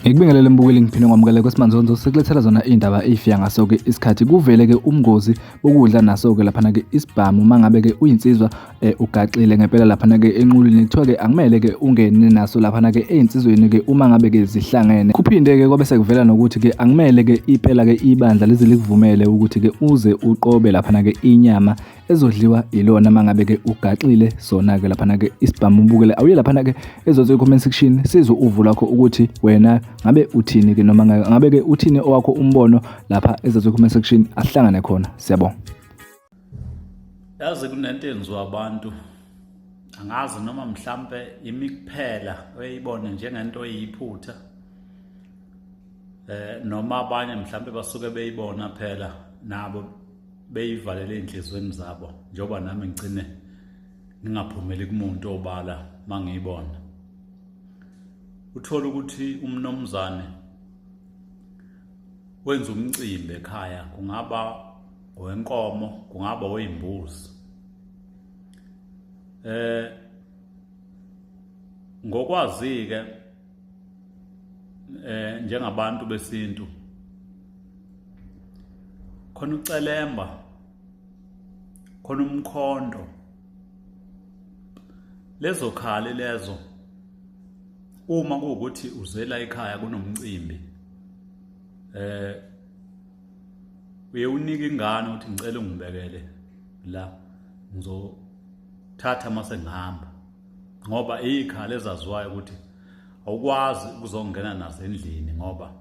Ngikubingelele mbukeli ngiphinde ngwamukele kwesimanje sekulethela zona indaba ezifika ngaso-ke isikhathi kuvele-ke ubungozi bokudla naso-ke laphana-ke isibhamu mangabe-ke uyinsizwa ugaxile ngempela laphana-ke enqulwini kuthiwa-ke akumele-ke ungene naso laphana-ke ey'nsizweni-ke uma ngabe-ke zihlangene. Kuphinde-ke kwabe sekuvela nokuthi-ke akumele-ke impela-ke ibandla lize likuvumele ukuthi-ke uze uqobe laphana-ke inyama ezodliwa ilona mangabe-ke ugaxile sona-ke laphana-ke isibhamu. Mbukele awuye laphana-ke ezothe comment section sizwe uvo lakho ukuthi wena ngabe uthini-ke noma ngabe-ke uthini owakho umbono lapha ezothe comment section asihlangane khona. Siyabonga. Yazi kunento enziwa abantu angazi noma mhlambe imikuphela oyibone njengento eyiphutha noma abanye mhlambe basuke beyibona phela nabo beyivalele inhlizweni zabo njengoba nami ngicine ningaphumeli kumuntu obala mangiyibona. Uthola ukuthi umnomzane wenza umcimbi ekhaya, kungaba owenkomo, kungaba oyimbuzi. Ngokwazi-ke njengabantu besintu khona ucelemba, khona umkhonto, lezo khali lezo uma kuwukuthi uzela ekhaya kunomcimbi uye unike ingane ukuthi ngicela ungibekele la ngizothatha mase ngihamba, ngoba ikhali ezaziwayo ukuthi awukwazi ukuzongena nazo endlini ngoba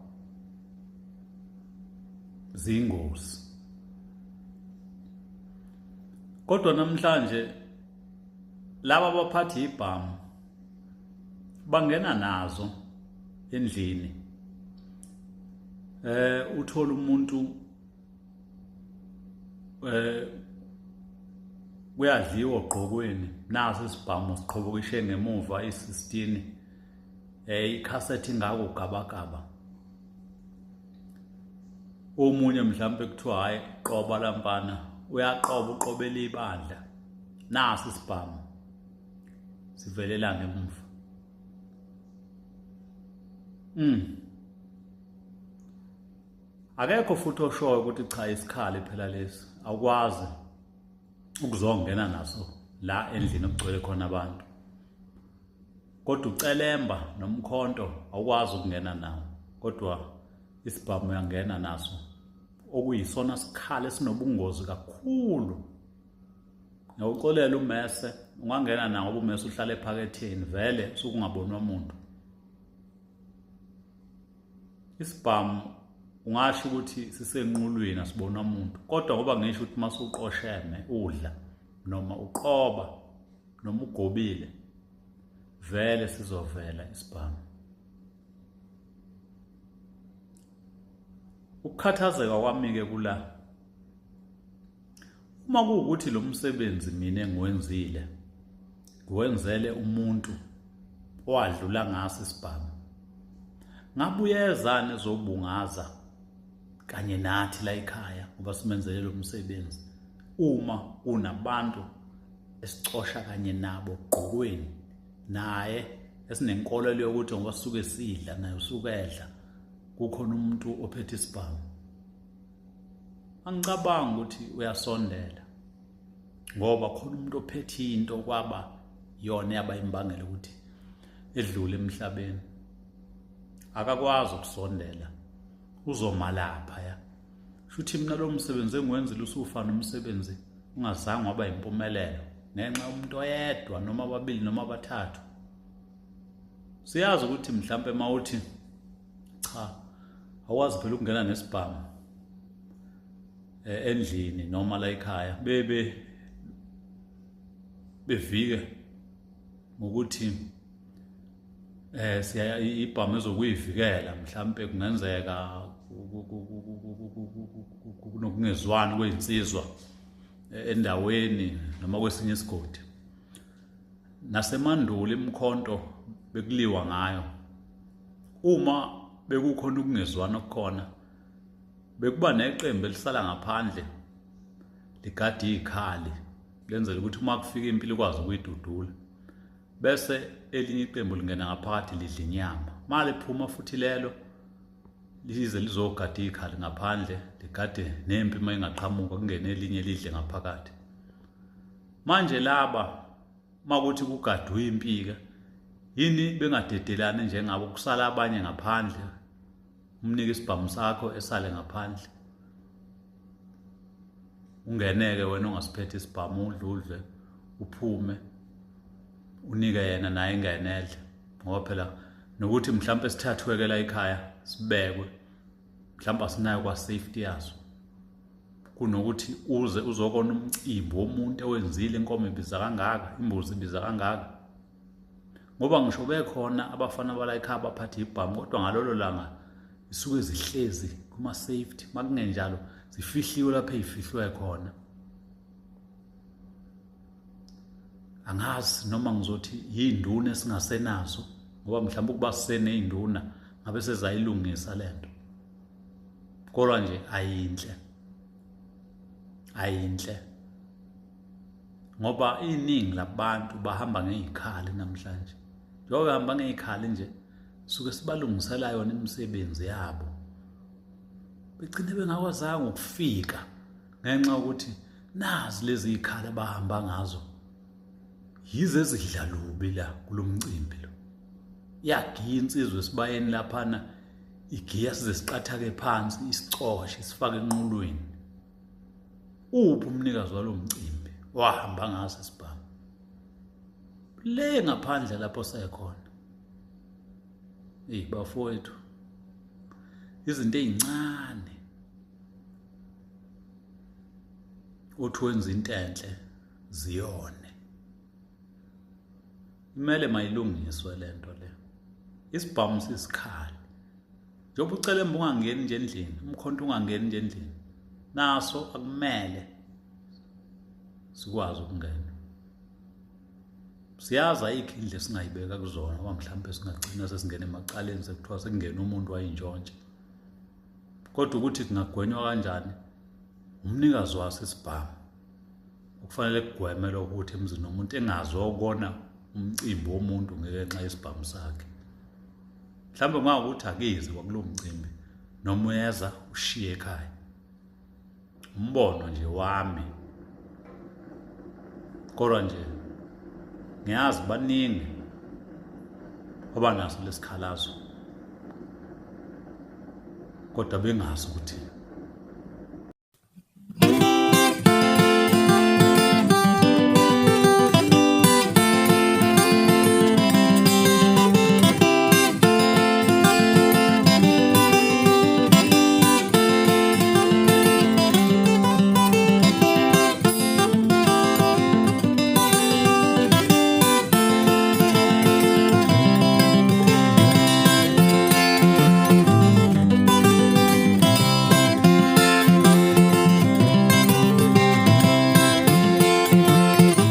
ziyingozi. Kodwa namhlanje laba abaphathi ibhamu bangena nazo endlini. Uthola umuntu kuyadliwa ogqokweni, naso isibhamu siqhobokishe ngemuva i-16 ikhasethi ingako ugabagaba. Omunye mhlambe kuthiwa hayi qoba lampana, uyaqoba uqobela ibandla, naso isibhamu sivelela ngemuva. Akekho futhi oshoyo ukuthi cha isikhali phela lesi awukwazi ukuzongena naso la endlini okugcwele khona abantu, kodwa ucelemba nomkhonto awukwazi ukungena nawo, kodwa isibhamu uyangena naso, okuyisona sikhali esinobungozi kakhulu. Ngiyawuxolela ummese, ungangena nawo ngoba ummese uhlala ephaketheni vele usukungabonwa umuntu. Isibhamu ungasho ukuthi sisenqulwini asibonwa umuntu, kodwa ngoba ngisho ukuthi masuqosheme udla noma uqoba noma ugobile vele sizovela isibhamu. Ukukhathazeka kwami-ke kula, uma kuwukuthi lo msebenzi mina engiwenzile ngiwenzele umuntu owadlula ngaso isibhamu, ngabuyezana ezobungaza kanye nathi la ekhaya ngoba simenzele lo msebenzi uma kunabantu esicosha kanye nabo ogqokweni, naye esinenkolelo yokuthi ngoba sisuke sidla naye usuke edla, kukhona umuntu ophethe isibhamu. Angicabanga ukuthi uyasondela ngoba khona umuntu ophethe into kwaba yona yabayimbangela ukuthi edlule emhlabeni. Akakwazi ukusondela, uzoma lapha ya. Shuthi mina lo msebenzi engiwenzile usufana nomsebenzi ungazange waba impumelelo ngenxa umuntu oyedwa noma ababili noma abathathu. Siyazi ukuthi mhlambe mawuthi cha awazi phela ukungena nesibhamu endlini noma la ekhaya bevike ngokuthi siya ibhamu ezokuyivikela, mhlambe kungenzeka kunokungezwani kwezinsizwa endaweni noma kwesinye isigodi. Nasemandulo imkhonto bekuliwa ngayo. Uma bekukhona ukungezwana okukhona, bekuba neqembu elisala ngaphandle ligade izikhali lenzela ukuthi uma kufika impilo ikwazi ukuyidudula, bese elinye iqembu lingena ngaphakathi lidla inyama. Mali liphuma futhi lelo lize lizogada izikhali ngaphandle, ligade nempi uma ingaqhamuka kungene elinye lidle ngaphakathi. Manje laba makuthi kugadwe impike, yini bengadedelani njengabo kusala abanye ngaphandle, umnike isibhamu sakho esale ngaphandle, ungeneke wena ongasiphethe isibhamu udludle uphume unike yena naye ingenedle, ngoba phela nokuthi mhlawumbe sithathweke la ekhaya sibekwe mhlawumbe asinayo kwa safety yaso, kunokuthi uze uzokona umcimbi womuntu owenzile inkomo ibiza kangaka, imbuzi ibiza kangaka. Ngoba ngisho bekhona abafana bala ekhaya baphathe ibhamu, kodwa ngalolo langa isuke zihlezi kuma safety, makungenjalo zifihliwe lapha ezifihlwe khona. Angazi noma ngizothi yinduna esingasenazo, ngoba mhlawumbe ukuba siseneyinduna ngabe sezayilungisa lento, kodwa nje ayinhle ngoba iningi labantu bahamba ngezikhali namhlanje. Njengoba bahamba ngezikhali nje suke sibalungisela yona imisebenzi yabo, begcine bengakwazanga ukufika ngenxa yokuthi nazi lezi zikhali abahamba ngazo yize ezidla lubi la kulomcimbi lo. Yagiya insizwe esibayeni laphana, igiya size siqathake phansi, isicoshe sifake enqulweni. Uphi umnikazi walo mcimbi wahamba ngaso isibhamu le ngaphandle lapho sekhona? Bafowethu, izinto ezincane uthi wenza into enhle ziyone, imele mayilungiswe lento le. Isibhamu sisikhali, njengoba ucelemba ungangeni nje endlini, umkhonto ungangeni nje endlini, naso akumele sikwazi ukungena. Siyazi ayikho indlela singayibeka kuzona, ngoba mhlawumbe singagcina sesingena emacaleni sekuthiwa sekungena umuntu wayintshontshe. Kodwa ukuthi kungagwenywa kanjani, umnikazi waso isibhamu ukufanele kugwemele ukuthi emzini womuntu engazokona umcimbi womuntu ngenxa yesibhamu sakhe. Mhlawumbe kungakuthi akize kwakulo mcimbi noma uyeza ushiye ekhaya, umbono nje wami. Kodwa nje ngiyazi baningi abanaso lesikhalazo, kodwa bengazi ukuthi